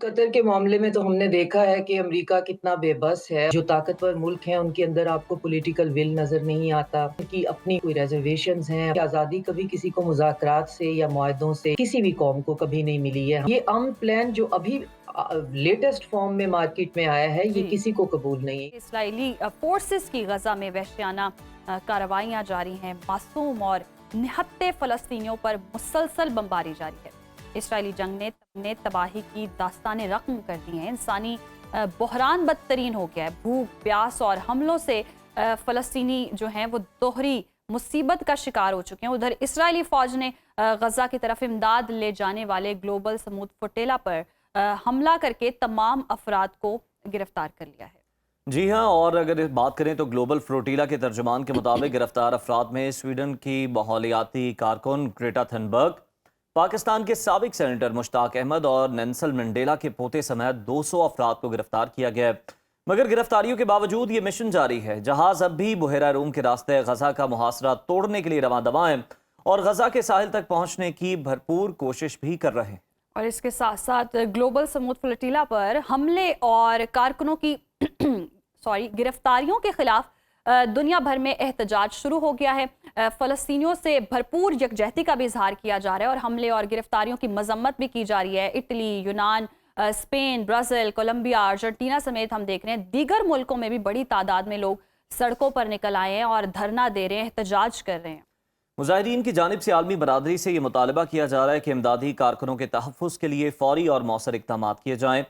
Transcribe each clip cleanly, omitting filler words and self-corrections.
Qatar के मामले में तो हमने देखा है कि अमेरिका कितना बेबस है। जो ताकतवर मुल्क हैं उनके अंदर आपको पॉलिटिकल विल नज़र नहीं आता। उनकी अपनी कोई रिज़र्वेशंस हैं। आज़ादी कभी किसी को मुज़ाकरात से या मुआहदों से किसी भी कौम को कभी नहीं मिली है। ये अमन प्लान जो अभी लेटेस्ट फॉर्म में मार्केट में आया है, ये जी, किसी को कबूल नहीं है। इसराइली फोर्सेस की गजा में वहशियाना कार्रवाइयां जारी हैं। मासूम और निहत्थे फ़लस्तीनियों पर मुसलसल बमबारी जारी है। इसराइली जंग ने तबाही की दास्तानें रकम कर दी हैं। इंसानी बहरान बदतरीन हो गया है। भूख, प्यास और हमलों से फ़लस्तीनी जो हैं वो दोहरी मुसीबत का शिकार हो चुके हैं। उधर इसराइली फ़ौज ने गजा की तरफ इमदाद ले जाने वाले ग्लोबल समूद फुटेला पर हमला करके तमाम अफराद को गिरफ्तार कर लिया है। जी हाँ, और अगर इस बात करें तो ग्लोबल फ्लोटीला के तर्जुमान के मुताबिक गिरफ्तार अफराद में स्वीडन की माहौलियाती कारकुन ग्रेटा थनबर्ग, पाकिस्तान के साबिक सेनेटर मुश्ताक अहमद और नेल्सन मंडेला के पोते समेत 200 अफराद को गिरफ्तार किया गया है। मगर गिरफ्तारियों के बावजूद ये मिशन जारी है। जहाज अब भी बुहेरा रूम के रास्ते गजा का मुहासरा तोड़ने के लिए रवां दवा है और गजा के साहिल तक पहुंचने की भरपूर कोशिश भी कर रहे हैं। और इसके साथ साथ ग्लोबल समूद फ्लोटीला पर हमले और कारकुनों की गिरफ्तारियों के खिलाफ दुनिया भर में एहतजाज शुरू हो गया है। फ़लस्तीनियों से भरपूर यकजहती का भी इजहार किया जा रहा है और हमले और गिरफ्तारियों की मजम्मत भी की जा रही है। इटली, यूनान, स्पेन, ब्राज़ील, कोलंबिया, अर्जेंटीना समेत हम देख रहे हैं दीगर मुल्कों में भी बड़ी तादाद में लोग सड़कों पर निकल आए हैं और धरना दे रहे हैं, एहतजाज कर रहे हैं। मुजाहिरीन की जानिब से आलमी बरादरी से ये मुतालबा किया जा रहा है कि इमदादी कारकुनों के तहफ़्फ़ुज़ के लिए फ़ौरी और मौसर इक़दाम किए जाएँ।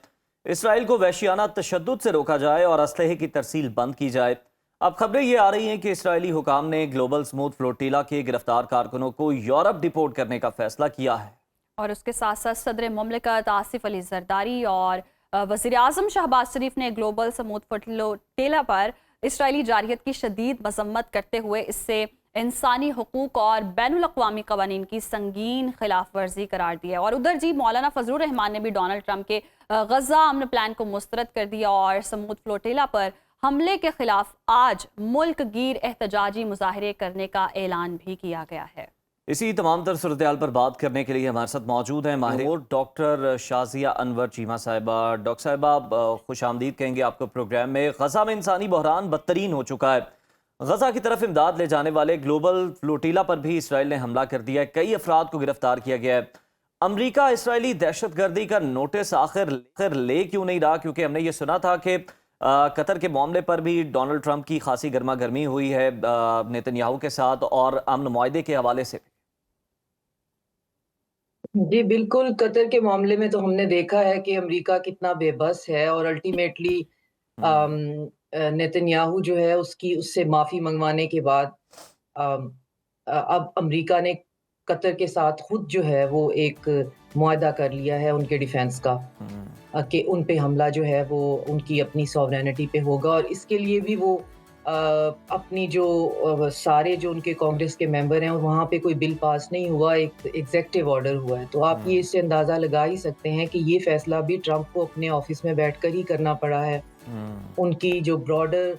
इसराइल को वहशियाना तशद्दुद से रोका जाए और असलहे की तरसील बंद की जाए। अब खबरें ये आ रही हैं कि इसराइली हुकाम ने ग्लोबल स्मूथ फ्लोटीला के गिरफ्तार कारकुनों को यूरोप डिपोर्ट करने का फैसला किया है। और उसके साथ साथ सदर मुमलिकत आसिफ अली जरदारी और वज़ीर आज़म शहबाज शरीफ ने ग्लोबल समूद फ्लोटीला पर इसराइली जारहियत की शदीद मजम्मत करते हुए इससे इंसानी हुकूक और बैनुल अक़वामी क़वानीन की संगीन खिलाफ वर्जी करार दिया। और उधर जी मौलाना फजलुर रहमान ने भी डोनाल्ड ट्रंप के गजा अमन प्लान को मुस्तरद कर दिया और समूद फ्लोटीला पर हमले के खिलाफ आज मुल्क गिर एहतजाजी मुजाहरे करने का ऐलान भी किया गया है। इसी तमाम तर सूरत पर बात करने के लिए हमारे साथ मौजूद हैं माहिर डॉक्टर शाजिया अनवर चीमा साहिबा। डॉक्टर साहिबा, खुश आमदीद कहेंगे आपको प्रोग्राम में। गजा में इंसानी बहरान बदतरीन हो चुका है। गजा की तरफ इमदाद ले जाने वाले ग्लोबल फ्लोटीला पर भी इसराइल ने हमला कर दिया है। कई अफराद को गिरफ्तार किया गया है। अमरीका इसराइली दहशतगर्दी का नोटिस आखिर ले क्यों नहीं रहा? क्योंकि हमने ये सुना था कि कतर के मामले पर भी डोनाल्ड ट्रंप की खासी गर्मा गर्मी हुई है नेतन्याहू के साथ और अमन मुआहदे के हवाले से। जी, बिल्कुल, कतर के मामले में तो हमने देखा है कि अमेरिका कितना बेबस है और अल्टीमेटली हम्म। नेतन्याहू जो है उससे माफ़ी मंगवाने के बाद अम, अब अमेरिका ने कतर के साथ खुद जो है वो एक मुआहदा कर लिया है उनके डिफेंस का, हम्म। कि उन पे हमला जो है वो उनकी अपनी सॉवरेनिटी पे होगा और इसके लिए भी वो अपनी जो सारे जो उनके कांग्रेस के मेंबर हैं और वहाँ पे कोई बिल पास नहीं हुआ, एक एग्जीक्यूटिव ऑर्डर हुआ है। तो आप ये इससे अंदाज़ा लगा ही सकते हैं कि ये फैसला भी ट्रंप को अपने ऑफिस में बैठकर ही करना पड़ा है। हम्म। उनकी जो ब्रॉडर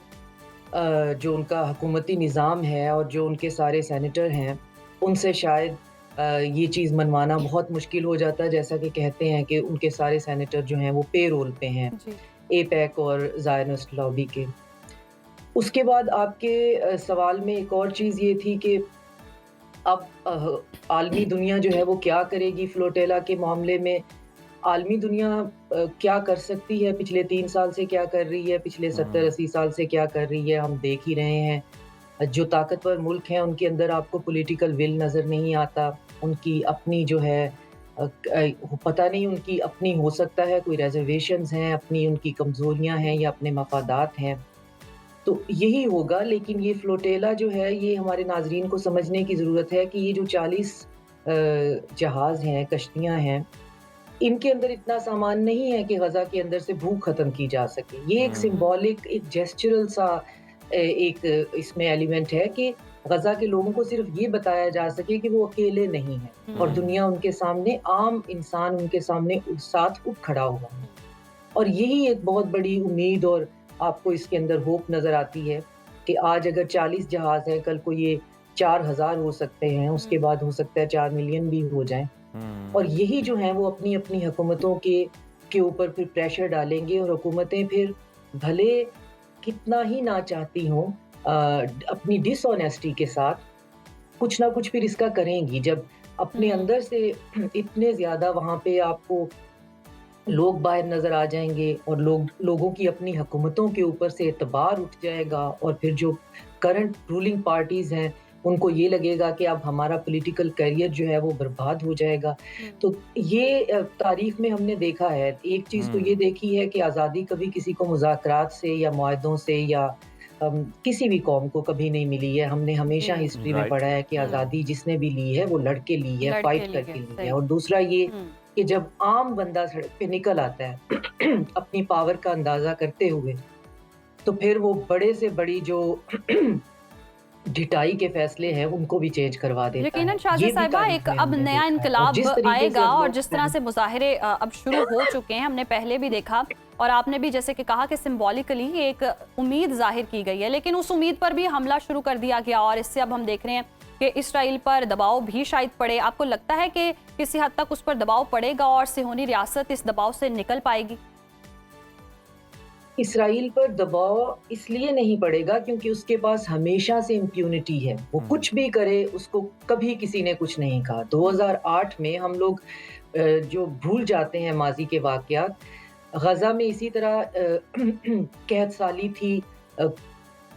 जो उनका हुकूमती निज़ाम है और जो उनके सारे सेनेटर हैं, उनसे शायद ये चीज़ मनवाना बहुत मुश्किल हो जाता है। जैसा कि कहते हैं कि उनके सारे सेनेटर जो हैं वो पेरोल पे हैं, जी। एपेक और ज़ायनिस्ट लॉबी के। उसके बाद आपके सवाल में एक और चीज़ ये थी कि अब आलमी दुनिया जो है वो क्या करेगी फ्लोटेला के मामले में? आलमी दुनिया क्या कर सकती है? पिछले 3 साल से क्या कर रही है? पिछले हम्म। 70-80 साल से क्या कर रही है? हम देख ही रहे हैं। जो ताकतवर मुल्क हैं उनके अंदर आपको पॉलिटिकल विल नज़र नहीं आता। उनकी अपनी जो है पता नहीं उनकी अपनी हो सकता है कोई रिज़र्वेशंस हैं, अपनी उनकी कमज़ोरियाँ हैं या अपने मफ़ादात हैं। तो यही होगा, लेकिन ये फ्लोटेला जो है ये हमारे नाज़रीन को समझने की ज़रूरत है कि ये जो 40 जहाज़ हैं, कश्तियाँ हैं, इनके अंदर इतना सामान नहीं है कि गज़ा के अंदर से भूख ख़त्म की जा सके। ये एक हम्म। सिंबॉलिक, एक जेस्चरल सा एक इसमें एलिमेंट है कि गज़ा के लोगों को सिर्फ़ ये बताया जा सके कि वो अकेले नहीं हैं और हम्म। दुनिया उनके सामने, आम इंसान उनके सामने साथ उठ खड़ा हुआ है। और यही एक बहुत बड़ी उम्मीद और आपको इसके अंदर होप नज़र आती है कि आज अगर 40 जहाज़ हैं, कल को ये 4000 हो सकते हैं, उसके बाद हो सकता है 4 मिलियन भी हो जाएँ। और हम्म। यही जो हैं वो अपनी-अपनी हुकूमतों के के ऊपर फिर प्रेशर डालेंगे और हुकूमतें फिर भले कितना ही ना चाहती हों अपनी डिसऑनेस्टी के साथ कुछ ना कुछ फिर इसका करेंगी। जब अपने अंदर से इतने ज़्यादा वहाँ पे आपको लोग बाहर नज़र आ जाएँगे और लोगों की अपनी हुकूमतों के ऊपर से एतबार उठ जाएगा और फिर जो करंट रूलिंग पार्टीज़ हैं, उनको ये लगेगा कि अब हमारा पॉलिटिकल करियर जो है वो बर्बाद हो जाएगा। तो ये तारीख़ में हमने देखा है। एक चीज़ तो ये देखी है कि आज़ादी कभी किसी को मुज़ाकरात से या मुआहदों से या किसी भी कौम को कभी नहीं मिली है। हमने हमेशा हिस्ट्री में राइट। पढ़ा है कि आज़ादी जिसने भी ली है वो लड़ के ली है, लड़के फाइट लिए करके ली सही। है। और दूसरा ये कि जब आम बंदा सड़क पे निकल आता है अपनी पावर का अंदाज़ा करते हुए, तो फिर वो बड़े से बड़ी जो ढिठाई के फैसले हैं उनको भी चेंज करवा देता है। यकीनन शाज़िया ये भी साहिबा तारीख एक में अब हमने नया देखा है। और इनकलाब जिस तरीके से आएगा हम और लोग जिस तरह से मुजाहिरे अब शुरू हो चुके हैं, हमने पहले भी देखा और आपने भी जैसे कि कहा कि सिंबॉलिकली एक उम्मीद जाहिर की गई है, लेकिन उस उम्मीद पर भी हमला शुरू कर दिया गया और इससे अब हम देख रहे हैं कि इसराइल पर दबाव भी शायद पड़े। आपको लगता है कि किसी हद तक उस पर दबाव पड़ेगा और सिहोनी रियासत इस दबाव से निकल पाएगी? इसराइल पर दबाव इसलिए नहीं पड़ेगा क्योंकि उसके पास हमेशा से इम्प्यूनिटी है। वो कुछ भी करे उसको कभी किसी ने कुछ नहीं कहा। 2008 में हम लोग जो भूल जाते हैं माज़ी के वाक़यात, गज़ा में इसी तरह कहत साली थी,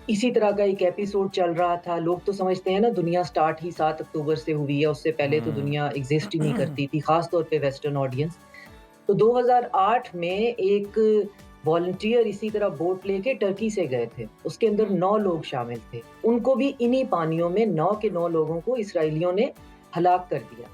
इसी तरह का एक एपिसोड चल रहा था। लोग तो समझते हैं ना दुनिया स्टार्ट ही 7 अक्टूबर से हुई है, उससे पहले तो दुनिया एग्ज़िस्ट ही नहीं करती थी, ख़ास तौर पे वेस्टर्न ऑडियंस। तो 2008 में एक वॉलंटियर इसी तरह बोट लेके टर्की से गए थे। उसके अंदर 9 लोग शामिल थे। उनको भी इन्हीं पानियों में 9 के 9 लोगों को इसराइलियों ने हलाक कर दिया।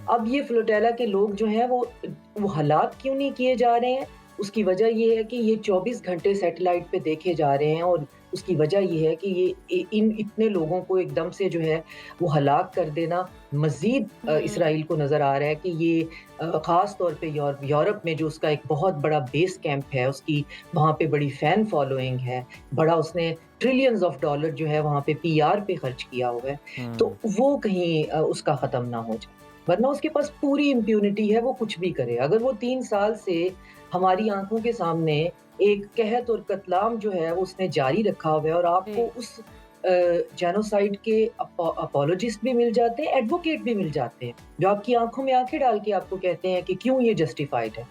अब ये फ्लोटेला के लोग जो हैं वो हलाक क्यों नहीं किए जा रहे हैं? उसकी वजह ये है कि ये 24 घंटे सैटेलाइट पे देखे जा रहे हैं और उसकी वजह ये है कि ये इन इतने लोगों को एकदम से जो है वो हलाक कर देना मज़ीद इसराइल को नज़र आ रहा है कि ये ख़ास तौर पे यूरोप में जो उसका एक बहुत बड़ा बेस कैंप है, उसकी वहाँ पे बड़ी फ़ैन फॉलोइंग है, बड़ा उसने ट्रिलियंस ऑफ डॉलर जो है वहाँ पे पीआर पे खर्च किया हुआ है। तो वो कहीं उसका ख़त्म ना हो जाए। वरना उसके पास पूरी इम्प्यूनिटी है, वो कुछ भी करे। अगर वो 3 साल से हमारी आँखों के सामने एक कहत और कत्लाम जो है वो उसने जारी रखा हुआ है और आपको उस जेनोसाइड के अपोलोजिस्ट भी मिल जाते हैं, एडवोकेट भी मिल जाते हैं, जो आपकी आँखों में आँखें डाल के आपको कहते हैं कि क्यों ये जस्टिफाइड है।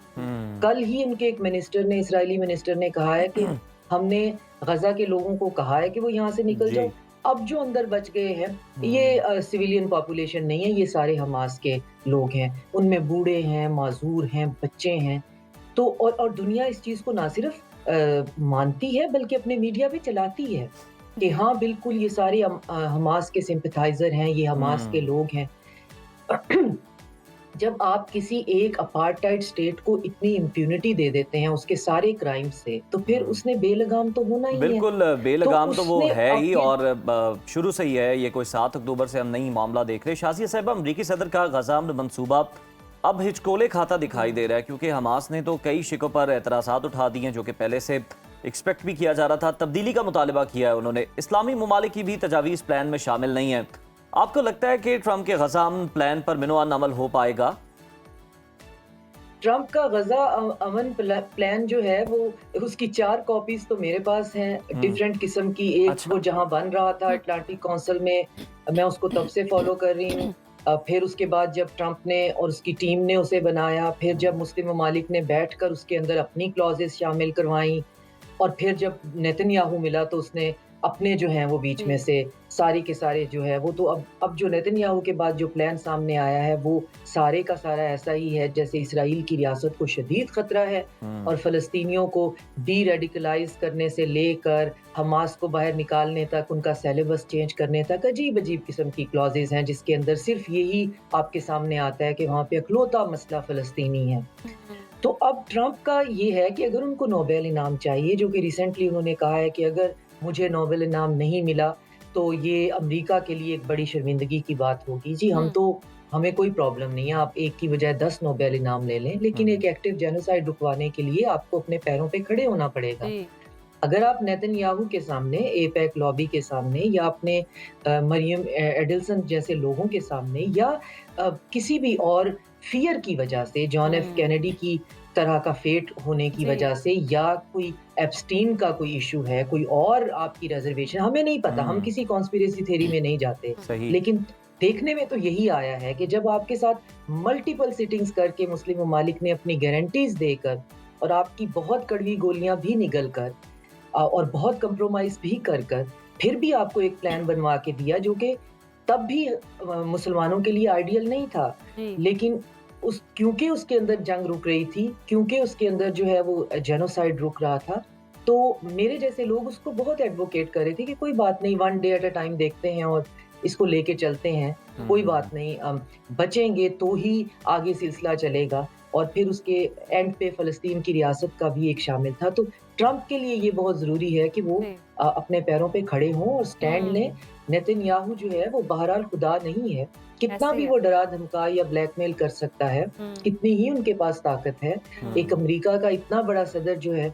कल ही उनके एक मिनिस्टर ने, इजरायली मिनिस्टर ने कहा है कि हमने गज़ा के लोगों को कहा है कि वो यहाँ से निकल जाओ। अब जो अंदर बच गए हैं ये सिविलियन पॉपुलेशन नहीं है, ये सारे हमास के लोग हैं। उनमें बूढ़े हैं, माज़ूर हैं, बच्चे हैं। तो और दुनिया इस चीज़ को ना सिर्फ मानती है बल्कि अपने मीडिया पे चलाती है कि हाँ बिल्कुल ये सारे हमास के सिंपैथाइजर हैं, ये हमास के लोग हैं। जब आप किसी एक अपार्टाइड स्टेट को इतनी इम्प्यूनिटी दे देते हैं उसके सारे क्राइम से, तो फिर उसने बेलगाम तो होना ही है। बिल्कुल बेलगाम तो वो उसने है ही अपने और शुरू से ही है। ये कोई 7 अक्टूबर से हम नहीं मामला देख रहे। शाज़िया साहिबा, अमरीकी सदर का गज़ा अमन मंसूबा अब हिचकोले खाता दिखाई दे रहा है क्योंकि हमास ने तो कई शिकों पर एतराज़ात उठा दिए हैं जो कि पहले से एक्सपेक्ट भी किया जा रहा था। तब्दीली का मुतालबा किया है उन्होंने। इस्लामी ममालिक की भी तजावीज़ प्लान में शामिल नहीं है। आपको लगता है कि ट्रंप के गज़ा अमन प्लान पर मिनोअन अमल हो पाएगा? ट्रंप का गज़ा अमन प्लान जो है वो उसकी 4 कॉपीज तो मेरे पास हैं डिफरेंट किस्म की। एक अच्छा। वो जहां बन रहा था अटलांटिक काउंसिल में, मैं उसको तब से फॉलो कर रही हूँ। फिर उसके बाद जब ट्रंप ने और उसकी टीम ने उसे बनाया, फिर जब मुस्लिम ममालिक ने बैठकर उसके अंदर अपनी क्लॉजेस शामिल करवाई और फिर जब नेतन्याहू मिला तो उसने अपने जो हैं वो बीच में से सारे के सारे जो है वो तो अब जो नेतन्याहू के बाद जो प्लान सामने आया है वो सारे का सारा ऐसा ही है जैसे इसराइल की रियासत को शदीद खतरा है और फ़लस्तीनियों को डी रेडिकलाइज करने से लेकर हमास को बाहर निकालने तक, उनका सिलेबस चेंज करने तक अजीब अजीब किस्म की क्लॉजेज हैं जिसके अंदर सिर्फ यही आपके सामने आता है कि वहाँ पे इकलौता मसला फ़लस्तीनी है। तो अब ट्रंप का ये है कि अगर उनको नोबेल इनाम चाहिए, जो कि रिसेंटली उन्होंने कहा है कि अगर मुझे नोबेल इनाम नहीं मिला तो ये अमेरिका के लिए एक बड़ी शर्मिंदगी की बात होगी। जी हमें कोई प्रॉब्लम नहीं है, आप एक की बजाय 10 नोबेल इनाम ले लें, लेकिन एक एक्टिव जेनोसाइड रुकवाने के लिए आपको अपने पैरों पे खड़े होना पड़ेगा। अगर आप नेतन्याहू के सामने, एपेक लॉबी के सामने या अपने मरियम एडिल्सन जैसे लोगों के सामने या किसी भी और फियर की वजह से, जॉन एफ कैनेडी की तरह का फेट होने की जी। वजह से या कोई एब्सटीन का कोई इशू है, कोई और आपकी रिजर्वेशन, हमें नहीं पता, हम किसी कॉन्स्पिरेसी थ्योरी में नहीं जाते। सही। लेकिन देखने में तो यही आया है कि जब आपके साथ मल्टीपल सिटिंग्स करके मुस्लिम ममालिक ने अपनी गारंटीज देकर और आपकी बहुत कड़वी गोलियां भी निगल कर और बहुत कंप्रोमाइज भी कर कर फिर भी आपको एक प्लान बनवा के दिया जो कि तब भी मुसलमानों के लिए आइडियल नहीं था। जी। लेकिन उस क्योंकि उसके अंदर जंग रुक रही थी, क्योंकि उसके अंदर जो है वो जेनोसाइड रुक रहा था, तो मेरे जैसे लोग उसको बहुत एडवोकेट कर रहे थे कि कोई बात नहीं, one day at a time देखते हैं और इसको लेके चलते हैं, कोई बात नहीं, बचेंगे तो ही आगे सिलसिला चलेगा। और फिर उसके एंड पे फ़लस्तीन की रियासत का भी एक शामिल था। तो ट्रंप के लिए ये बहुत ज़रूरी है कि वो जी। अपने पैरों पे खड़े हों और स्टैंड हुँ। लें। नेतन्याहू जो है वो बहरहाल खुदा नहीं है, कितना ऐसे भी है। वो डरा-धमका या ब्लैकमेल कर सकता है, हुँ। कितनी ही उनके पास ताकत है। एक अमेरिका का इतना बड़ा सदर जो है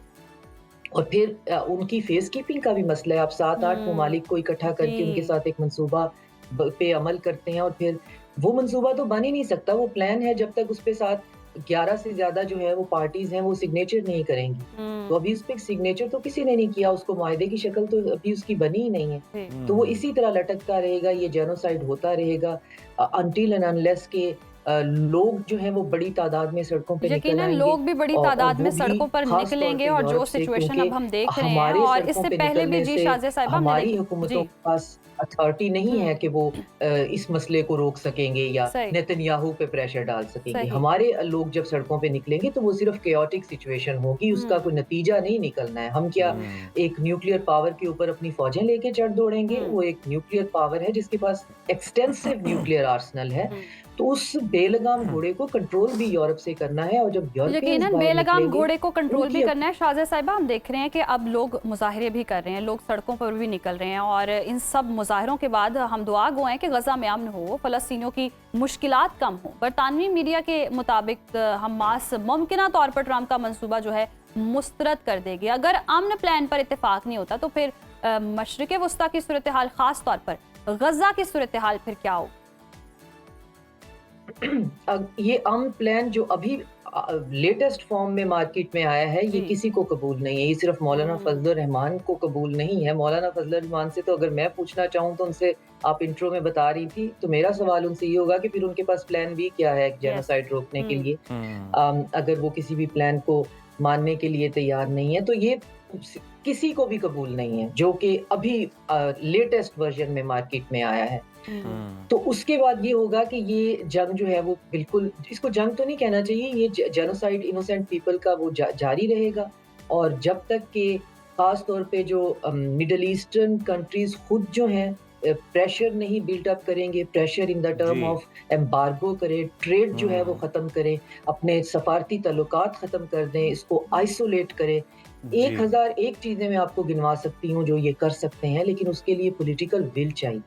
और फिर उनकी फेस कीपिंग का भी मसला है। आप 7-8 ममालिक को इकट्ठा करके उनके जी। साथ एक मंसूबा पे अमल करते हैं और फिर वो मंसूबा तो बन ही नहीं सकता, वो प्लान है जब तक उस पे साथ 11 से ज़्यादा जो है वो पार्टीज़ हैं वो सिग्नेचर नहीं करेंगी। तो अभी उस पे सिग्नेचर तो किसी ने नहीं किया, उसको मुआहदे की शक्ल तो अभी उसकी बनी ही नहीं है। जी। तो वो इसी तरह लटकता रहेगा, ये जेनोसाइड होता रहेगा अनटिल एंड अनलेस के लोग जो हैं वो बड़ी तादाद में सड़कों पे निकल यकीनन आएंगे लोग भी बड़ी और तादाद में वो भी सड़कों पर खास तौर निकलेंगे पे और जो यूरोप से, सिचुएशन क्योंकि अब हम देख रहे हैं हमारे और सड़कों इससे पे पहले भी निकलने जी से शाज़िया साहिबा हमने हमारी देखा। हुकूमतों जी। के पास अथॉरिटी नहीं है हुँ। कि वो इस मसले को रोक सकेंगे या सही। नेतन्याहू पे प्रेशर डाल सकेंगे। सही। हमारे लोग जब सड़कों पे निकलेंगे तो वो सिर्फ केओटिक सिचुएशन होगी, उसका हुँ। कोई नतीजा नहीं निकलना है। हम क्या एक न्यूक्लियर पावर के ऊपर अपनी फौजें लेके चढ़ दौड़ेंगे? हुँ। वो एक न्यूक्लियर पावर है जिसके पास एक्सटेंसिव न्यूक्लियर आर्सेनल है। हुँ। तो उस बेलगाम घोड़े को कंट्रोल भी यूरोप से करना है और जब यूरोपियंस यकीनन बाहर बेलगाम निकलेंगे, घोड़े को कंट्रोल भी उनकी करना है। शाज़िया साहिबा हम देख रहे हैं कि अब लोग मुज़ाहरे भी कर रहे हैं, लोग सड़कों पर भी निकल रहे हैं और इन सब मुज़ाहरों के बाद हम दुआ गो हैं कि गज़ा में अमन हो, फ़लस्तीनियों की मुश्किलात कम हो। बरतानवी मीडिया के मुताबिक हमास मुमकिना तौर पर ट्रंप का मंसूबा जो है मुस्तरद कर देगी। अगर अमन प्लान पर इत्तेफाक नहीं होता तो फिर मशरिक़ वस्ता की सूरत हाल, ख़ास तौर पर गज़ा की सूरत हाल फिर क्या हो? ये प्लान जो अभी लेटेस्ट फॉर्म में मार्केट में आया है, ये जी। किसी को कबूल नहीं है। ये सिर्फ मौलाना फजलुर रहमान को कबूल नहीं है। मौलाना फजलुर रहमान से तो अगर मैं पूछना चाहूँ तो उनसे, आप इंट्रो में बता रही थी, तो मेरा सवाल उनसे ये होगा कि फिर उनके पास प्लान बी क्या है यस। जेनोसाइड रोकने के हुँ। लिए? अगर वो किसी भी प्लान को मानने के लिए तैयार नहीं है, तो ये किसी को भी कबूल नहीं है, जो कि अभी लेटेस्ट वर्जन में मार्केट में आया है। तो उसके बाद ये होगा कि ये जंग जो है वो बिल्कुल, इसको जंग तो नहीं कहना चाहिए, ये जेनोसाइड इनोसेंट पीपल का वो जारी रहेगा। और जब तक कि खास तौर पे जो मिडल ईस्टर्न कंट्रीज खुद जो हैं प्रेशर नहीं बिल्ट अप करेंगे, pressure in the term of embargo करे, ट्रेड जो है वो ख़त्म करे, अपने सफारती ताल्लुकात ख़त्म कर दें, इसको आइसोलेट करें। 1001 चीज़ें मैं आपको गिनवा सकती हूँ जो ये कर सकते हैं, लेकिन उसके लिए पॉलिटिकल विल चाहिए।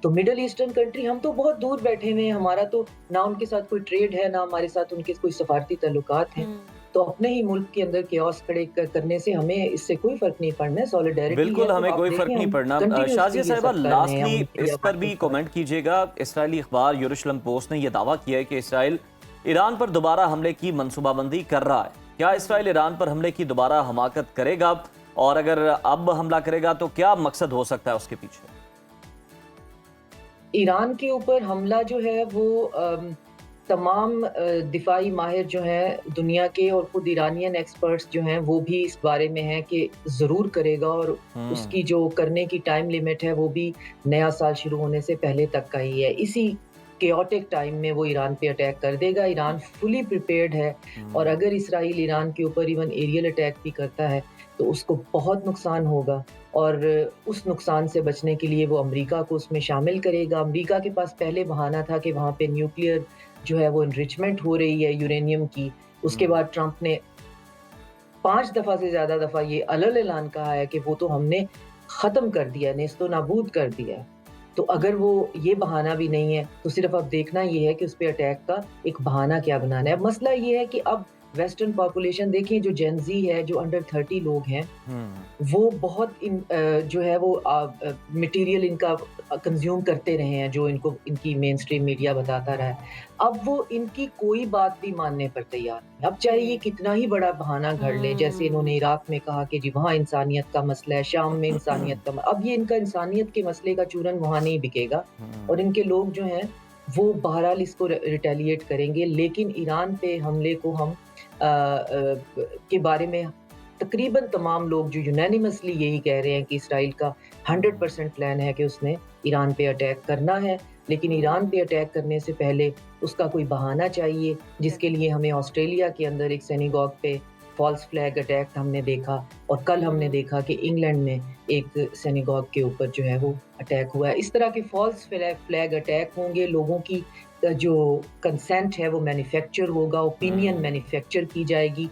तो मिडल ईस्टर्न कंट्री, हम तो बहुत दूर बैठे हुए हैं, हमारा तो ना उनके साथ कोई ट्रेड है, ना हमारे साथ उनके कोई सफारती ताल्लुकात हैं। तो अपने ही मुल्क के अंदर केओस खड़े करने से हमें इससे कोई फर्क नहीं पड़ना है। सॉलिडेरिटी बिल्कुल है, हमें तो कोई आप फर्क देखें, नहीं हम पड़ना। continuously शाज़िया ये साहिबा, सब कर रहे हैं, हम लास्टली उनके इस पर भी कमेंट कीजिएगा। इसराइली अखबार यरूशलेम पोस्ट ने यह दावा किया है कि इसराइल ईरान पर दोबारा हमले की मंसूबाबंदी कर रहा है। क्या इसराइल ईरान पर हमले की दोबारा हमाकत करेगा, और अगर अब हमला करेगा तो क्या मकसद हो सकता है उसके पीछे? ईरान के ऊपर हमला जो है वो तमाम दिफाई माहिर जो हैं दुनिया के और खुद ईरानियन एक्सपर्ट्स जो हैं वो भी इस बारे में हैं कि ज़रूर करेगा, और उसकी जो करने की टाइम लिमिट है वो भी नया साल शुरू होने से पहले तक का ही है। इसी केओटिक टाइम में वो ईरान पे अटैक कर देगा। ईरान फुली प्रिपेयर्ड है, और अगर इसराइल ईरान के ऊपर इवन एरियल अटैक भी करता है तो उसको बहुत नुकसान होगा, और उस नुकसान से बचने के लिए वो अमेरिका को उसमें शामिल करेगा। अमेरिका के पास पहले बहाना था कि वहाँ पे न्यूक्लियर जो है वो एनरिचमेंट हो रही है यूरेनियम की। उसके बाद ट्रंप ने 5 दफ़ा से ज़्यादा दफ़ा ये अलग ऐलान कहा है कि वो तो हमने ख़त्म कर दिया, नेस्तो नाबूद कर दिया। तो अगर वो ये बहाना भी नहीं है तो सिर्फ अब देखना ये है कि उस पे अटैक का एक बहाना क्या बनाना है। अब मसला ये है कि अब वेस्टर्न पॉपुलेशन देखिए, जो जेन ज़ी है, जो अंडर 30 लोग हैं, वो बहुत जो है वो मटेरियल इनका कंज़्यूम करते रहे हैं, जो इनको इनकी मेनस्ट्रीम मीडिया बताता रहा है। अब वो इनकी कोई बात भी मानने पर तैयार नहीं। अब चाहे ये कितना ही बड़ा बहाना घड़ लें, जैसे इन्होंने इराक में कहा कि जी वहाँ इंसानियत का मसला है, शाम में इंसानियत का अब ये इनका इंसानियत के मसले का चूरन वहाँ नहीं बिकेगा और इनके लोग जो हैं, वो बहरहाल इसको रिटेलिएट करेंगे। लेकिन ईरान पे हमले को हम के बारे में तकरीबन तमाम लोग जो यूनानिमसली यही कह रहे हैं कि इसराइल का 100% प्लान है कि उसने ईरान पे अटैक करना है, लेकिन ईरान पे अटैक करने से पहले उसका कोई बहाना चाहिए, जिसके लिए हमें ऑस्ट्रेलिया के अंदर एक सिनेगॉग पे फॉल्स फ्लैग अटैक हमने देखा और कल हमने देखा कि इंग्लैंड में एक सिनेगॉग के ऊपर जो है वो अटैक हुआ है। इस तरह के फॉल्स फ्लैग अटैक होंगे, लोगों की जो कंसेंट है वो मैन्युफैक्चर होगा, ओपिनियन मैन्युफैक्चर की जाएगी,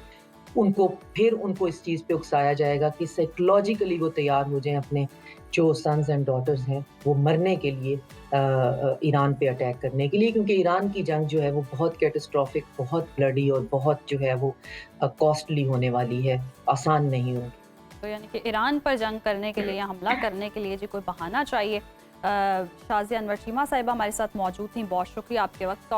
उनको इस चीज़ पे उकसाया जाएगा कि साइकोलॉजिकली वो तैयार हो जाएँ अपने जो सन्स एंड डॉटर्स हैं, वो मरने के लिए ईरान पे अटैक करने के लिए, क्योंकि ईरान की जंग जो है वो बहुत कैटास्ट्रोफिक, बहुत ब्लडी और बहुत जो है वो कॉस्टली होने वाली है, आसान नहीं होगी। तो यानी कि ईरान पर जंग करने के लिए या हमला करने के लिए जी कोई बहाना चाहिए। शाज़िया अनवर चीमा साहिबा हमारे साथ मौजूद थी, बहुत शुक्रिया आपके वक्त का।